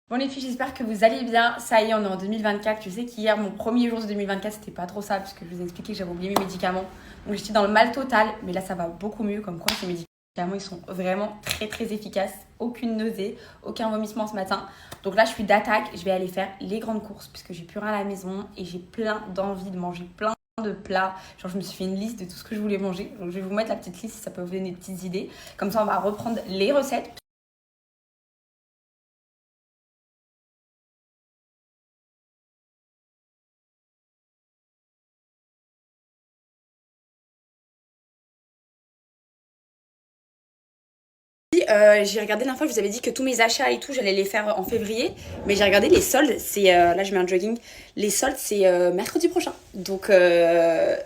Bon les filles, j'espère que vous allez bien. Ça y est, on est en 2024. Je sais qu'hier, mon premier jour de 2024, c'était pas trop ça, parce que je vous ai expliqué que j'avais oublié mes médicaments. Donc j'étais dans le mal total, mais là ça va beaucoup mieux. Comme quoi, ces médicaments, ils sont vraiment très efficaces. Aucune nausée, aucun vomissement ce matin. Donc là, je suis d'attaque. Je vais aller faire les grandes courses, puisque j'ai plus rien à la maison et j'ai plein d'envie de manger plein de plats. Genre, je me suis fait une liste de tout ce que je voulais manger. Donc je vais vous mettre la petite liste si ça peut vous donner des petites idées. Comme ça, on va reprendre les recettes. J'ai regardé la dernière fois, je vous avais dit que tous mes achats et tout, j'allais les faire en février. Mais j'ai regardé les soldes, c'est là je mets un jogging. Les soldes, c'est mercredi prochain. Donc je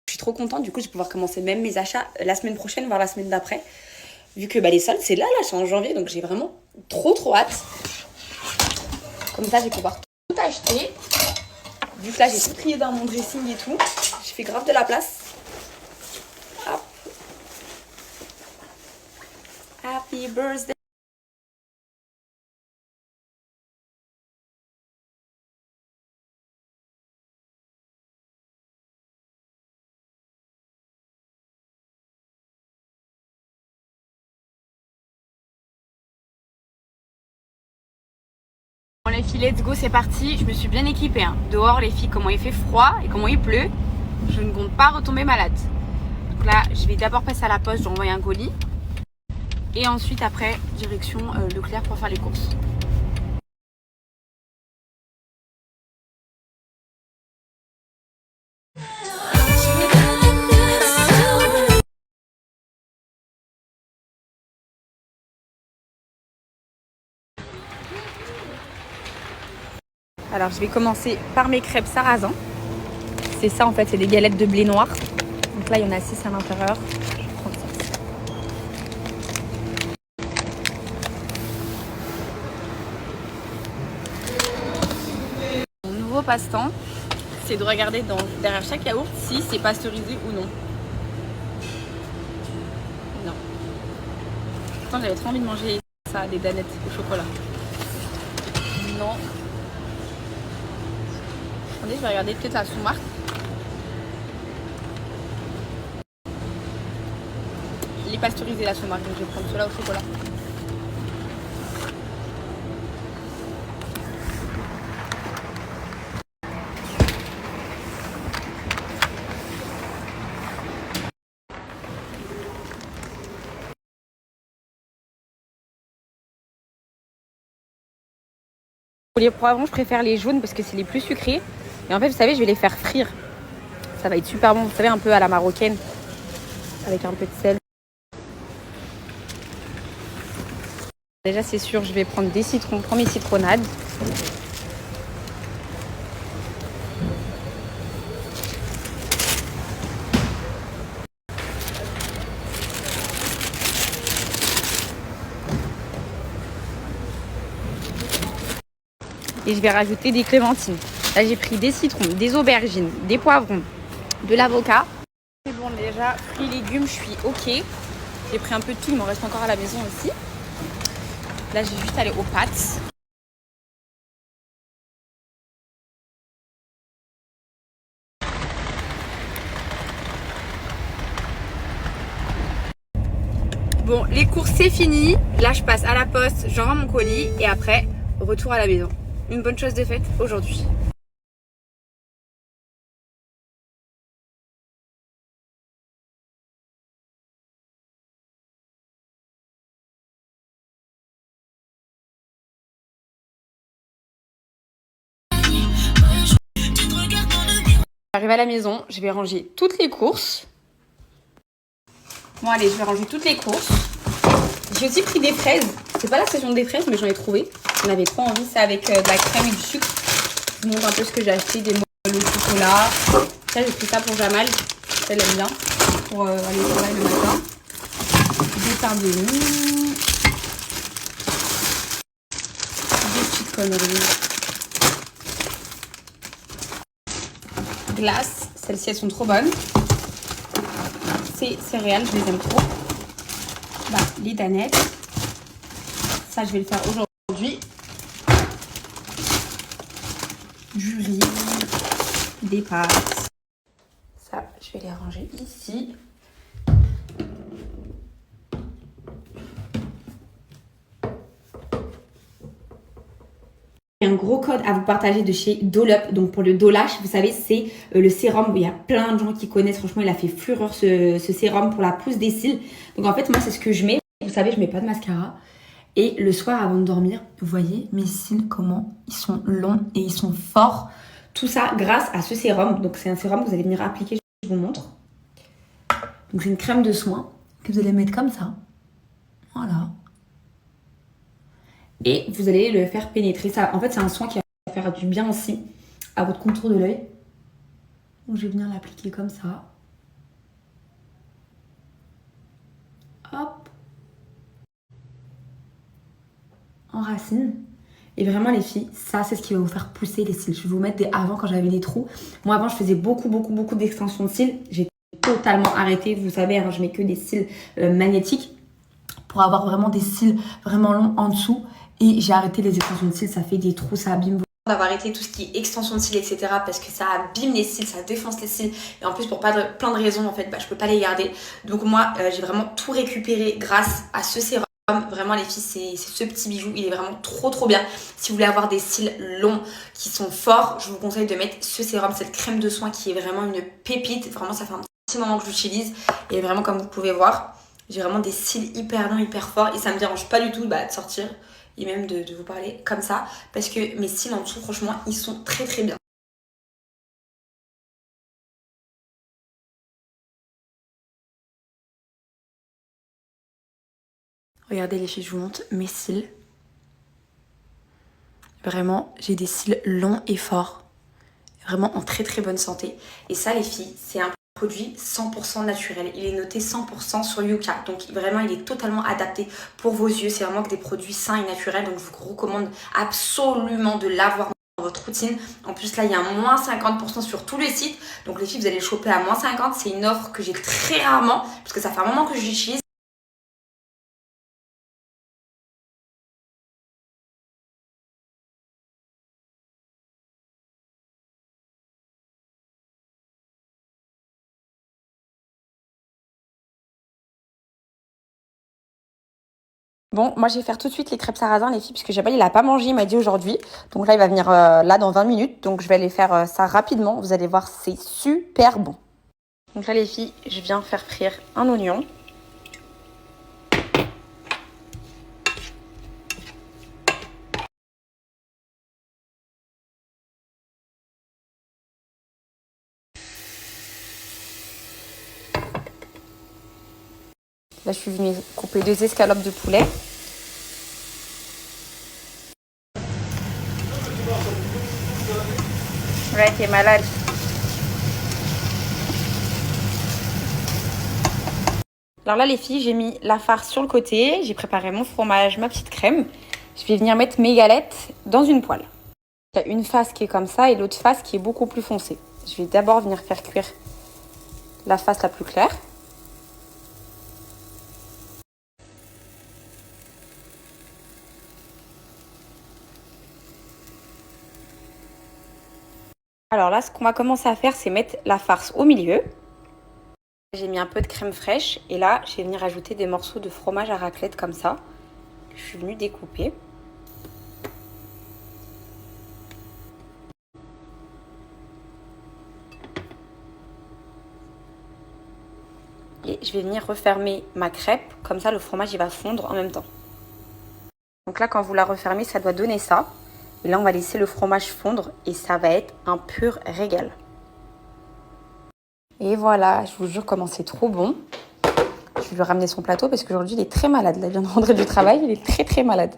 suis trop contente. Du coup, je vais pouvoir commencer même mes achats la semaine prochaine, voire la semaine d'après. Vu que les soldes, c'est là, c'est en janvier. Donc j'ai vraiment trop hâte. Comme ça, je vais pouvoir tout acheter. Vu que là, j'ai tout trié dans mon dressing et tout. J'ai fait grave de la place. Hop. Happy birthday. Bon les filles, let's go, c'est parti. Je me suis bien équipée. Dehors les filles, comment il fait froid et comment il pleut. Je ne compte pas retomber malade. Donc là, je vais d'abord passer à la poste, j'envoie un colis. Et ensuite, après, direction Leclerc pour faire les courses. Alors, je vais commencer par mes crêpes sarrasin. C'est ça en fait, c'est des galettes de blé noir. Donc là, il y en a 6 à l'intérieur. Je vais prendre ça. Mon nouveau passe-temps, c'est de regarder derrière chaque yaourt si c'est pasteurisé ou non. Non. Pourtant, j'avais trop envie de manger ça, des danettes au chocolat. Non. Attendez, je vais regarder peut-être la sous-marque. Il est pasteurisé la sous-marque, donc je vais prendre cela au chocolat. Pour les poivrons, je préfère les jaunes parce que c'est les plus sucrés. Et en fait, vous savez, je vais les faire frire. Ça va être super bon, vous savez, un peu à la marocaine. Avec un peu de sel. Déjà, c'est sûr, je vais prendre des citrons pour mes citronnades. Et je vais rajouter des clémentines. Là, j'ai pris des citrons, des aubergines, des poivrons, de l'avocat. C'est bon, déjà, fruits, légumes, je suis OK. J'ai pris un peu de tout, il m'en reste encore à la maison aussi. Là, j'ai juste allé aux pâtes. Bon, les courses, c'est fini. Là, je passe à la poste, j'envoie mon colis et après, retour à la maison. Une bonne chose de faite aujourd'hui. J'arrive à la maison, je vais ranger toutes les courses. Bon, allez, je vais ranger toutes les courses. J'ai aussi pris des fraises. C'est pas la saison des fraises, mais j'en ai trouvé. J'en avais trop envie. C'est avec de la crème et du sucre. Je vous montre un peu ce que j'ai acheté, des moelleux au chocolat. Ça, j'ai pris ça pour Jamal. Elle aime bien. Pour aller au travail le matin. Des pardonnus. Des petites conneries. Glace. Celles-ci, elles sont trop bonnes. Ces céréales, je les aime trop. Les danettes. Ça, je vais le faire aujourd'hui. du riz, des pâtes. Ça, je vais les ranger ici. Un gros code à vous partager de chez Dolup. Donc pour le Dolash, vous savez, c'est le sérum. Il y a plein de gens qui connaissent. Franchement, il a fait fureur ce sérum pour la pousse des cils. Donc en fait, moi, c'est ce que je mets. Vous savez, je mets pas de mascara. Et le soir, avant de dormir, vous voyez mes cils, comment ils sont longs et ils sont forts. Tout ça grâce à ce sérum. Donc c'est un sérum que vous allez venir appliquer. Je vous montre. Donc c'est une crème de soin que vous allez mettre comme ça. Voilà. Et vous allez le faire pénétrer. Ça, en fait, c'est un soin qui va faire du bien aussi à votre contour de l'œil. Donc, je vais venir l'appliquer comme ça. Hop. En racine. Et vraiment, les filles, ça, c'est ce qui va vous faire pousser les cils. Je vais vous mettre des avant quand j'avais des trous. Moi, avant, je faisais beaucoup d'extensions de cils. J'ai totalement arrêté. Vous savez, hein, je mets que des cils magnétiques pour avoir vraiment des cils vraiment longs en dessous. Et j'ai arrêté les extensions de cils. Ça fait des trous, ça abîme. D'avoir arrêté tout ce qui est extension de cils, etc. parce que ça abîme les cils, ça défonce les cils. Et en plus, pour plein de raisons, en fait, je peux pas les garder. Donc moi, j'ai vraiment tout récupéré grâce à ce sérum. Vraiment les filles, c'est ce petit bijou, il est vraiment trop bien. Si vous voulez avoir des cils longs qui sont forts, je vous conseille de mettre ce sérum, cette crème de soin qui est vraiment une pépite. Vraiment, ça fait un petit moment que je l'utilise. Et vraiment, comme vous pouvez voir, j'ai vraiment des cils hyper longs, hyper forts. Et ça me dérange pas du tout de sortir et même de vous parler comme ça. Parce que mes cils en dessous, franchement, ils sont très bien. Regardez les filles, je vous montre mes cils. Vraiment, j'ai des cils longs et forts. Vraiment en très bonne santé. Et ça, les filles, c'est un produit 100% naturel. Il est noté 100% sur Yuka. Donc vraiment, il est totalement adapté pour vos yeux. C'est vraiment que des produits sains et naturels. Donc je vous recommande absolument de l'avoir dans votre routine. En plus, là, il y a un moins 50% sur tous les sites. Donc les filles, vous allez le choper à moins 50. C'est une offre que j'ai très rarement parce que ça fait un moment que je l'utilise. Bon, moi je vais faire tout de suite les crêpes sarrasin, les filles, puisque Jabal il a pas mangé, il m'a dit aujourd'hui. Donc là il va venir là dans 20 minutes. Donc je vais aller faire ça rapidement. Vous allez voir, c'est super bon. Donc là les filles, je viens faire frire un oignon. Là je suis venue couper 2 escalopes de poulet. Ouais, t'es malade. Alors là les filles, j'ai mis la farce sur le côté. J'ai préparé mon fromage, ma petite crème. Je vais venir mettre mes galettes dans une poêle. Il y a une face qui est comme ça et l'autre face qui est beaucoup plus foncée. Je vais d'abord venir faire cuire la face la plus claire. Alors là, ce qu'on va commencer à faire, c'est mettre la farce au milieu. J'ai mis un peu de crème fraîche et là, je vais venir ajouter des morceaux de fromage à raclette comme ça. Je suis venue découper. Et je vais venir refermer ma crêpe, comme ça le fromage il va fondre en même temps. Donc là, quand vous la refermez, ça doit donner ça. Et là, on va laisser le fromage fondre et ça va être un pur régal. Et voilà, je vous jure comment c'est trop bon. Je vais lui ramener son plateau parce qu'aujourd'hui, il est très malade. Là, il vient de rentrer du travail, il est très malade.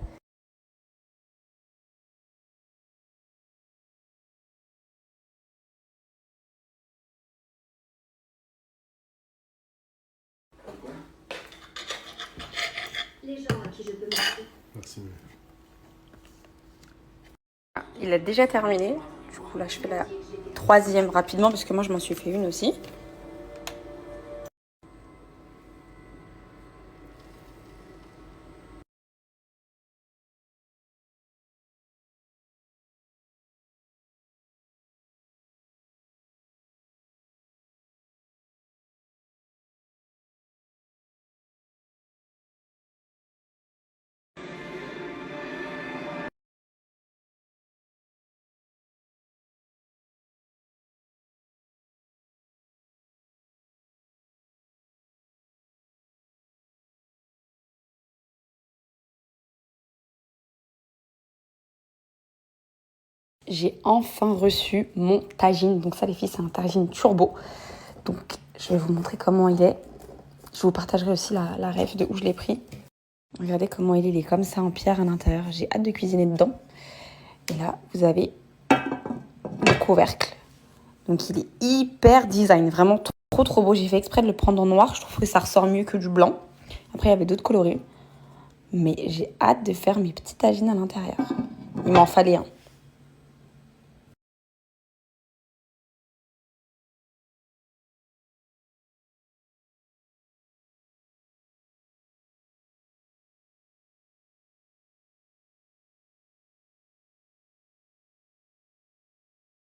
Les gens à qui je peux merci. Merci. Il a déjà terminé. Du coup, là, je fais la troisième rapidement parce que moi, je m'en suis fait une aussi. J'ai enfin reçu mon tagine. Donc ça les filles, c'est un tagine turbo. Donc je vais vous montrer comment il est. Je vous partagerai aussi la ref de où je l'ai pris. Regardez comment il est comme ça en pierre à l'intérieur. J'ai hâte de cuisiner dedans. Et là, vous avez le couvercle. Donc il est hyper design, vraiment trop beau. J'ai fait exprès de le prendre en noir. Je trouve que ça ressort mieux que du blanc. Après, il y avait d'autres coloris. Mais j'ai hâte de faire mes petits tagines à l'intérieur. Il m'en fallait un.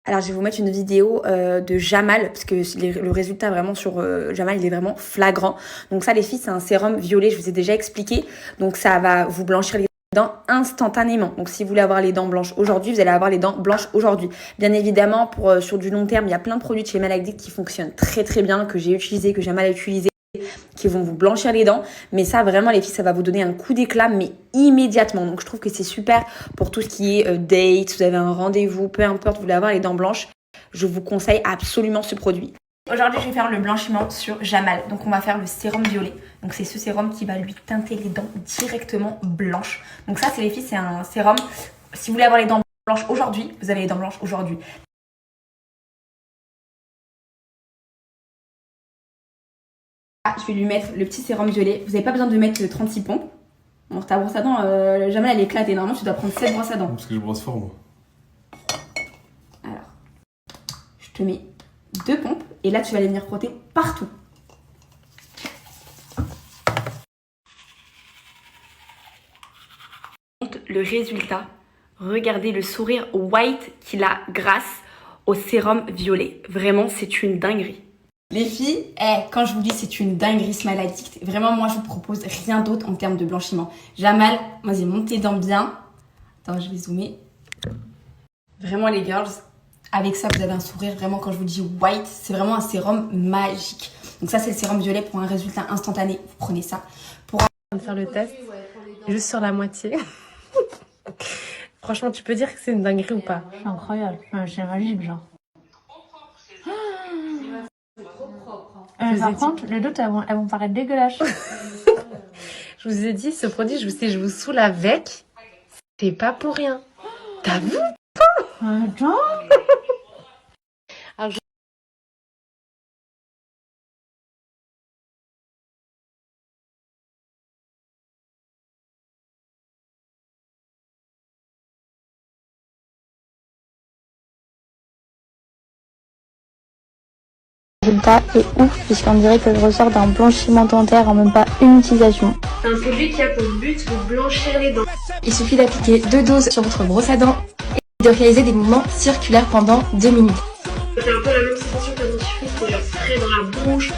Alors, je vais vous mettre une vidéo de Jamal, parce que le résultat vraiment sur Jamal, il est vraiment flagrant. Donc ça, les filles, c'est un sérum violet, je vous ai déjà expliqué. Donc ça va vous blanchir les dents instantanément. Donc si vous voulez avoir les dents blanches aujourd'hui, vous allez avoir les dents blanches aujourd'hui. Bien évidemment, sur du long terme, il y a plein de produits de chez Malacdic qui fonctionnent très bien, que j'ai utilisé, que Jamal a utilisé, qui vont vous blanchir les dents. Mais ça, vraiment, les filles, ça va vous donner un coup d'éclat, mais immédiatement. Donc, je trouve que c'est super pour tout ce qui est date, vous avez un rendez-vous, peu importe, vous voulez avoir les dents blanches. Je vous conseille absolument ce produit. Aujourd'hui, je vais faire le blanchiment sur Jamal. Donc, on va faire le sérum violet. Donc, c'est ce sérum qui va lui teinter les dents directement blanches. Donc, ça, c'est les filles, c'est un sérum. Si vous voulez avoir les dents blanches aujourd'hui, vous avez les dents blanches aujourd'hui. Ah, je vais lui mettre le petit sérum violet. Vous n'avez pas besoin de mettre 36 pompes. Bon, ta brosse à dents, Jamal, elle est éclatée. Normalement, tu dois prendre 7 brosses à dents. Parce que je brosse fort, moi. Alors, je te mets 2 pompes. Et là, tu vas les venir frotter partout. Le résultat, regardez le sourire white qu'il a grâce au sérum violet. Vraiment, c'est une dinguerie. Les filles, quand je vous dis c'est une dinguerie Smile Addict, vraiment moi je vous propose rien d'autre en termes de blanchiment. Jamal, vas-y, monte tes dents bien. Attends, je vais zoomer. Vraiment les girls, avec ça vous avez un sourire, vraiment quand je vous dis white, c'est vraiment un sérum magique. Donc ça c'est le sérum violet pour un résultat instantané, vous prenez ça. Pour faire le test, juste sur la moitié. Franchement, tu peux dire que c'est une dinguerie ou pas? C'est incroyable, c'est magique genre. Par contre, les deux, elles vont paraître dégueulasses. Je vous ai dit, ce produit, je vous saoule avec. C'est pas pour rien. T'as vu? Attends. Le résultat est ouf puisqu'on dirait que je ressors d'un blanchiment dentaire en même pas une utilisation. Un produit qui a pour but de blanchir les dents. Il suffit d'appliquer 2 doses sur votre brosse à dents et de réaliser des mouvements circulaires pendant 2 minutes. C'est un peu la même sensation qu'un dentifrice, c'est genre frais dans la bouche.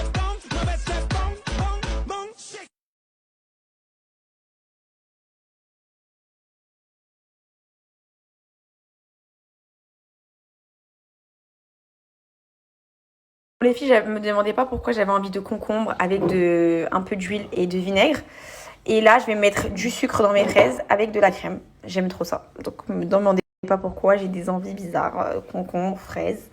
Les filles, ne me demandaient pas pourquoi j'avais envie de concombre avec un peu d'huile et de vinaigre. Et là, je vais mettre du sucre dans mes fraises avec de la crème. J'aime trop ça. Donc, ne me demandez pas pourquoi, j'ai des envies bizarres. Concombre, fraises.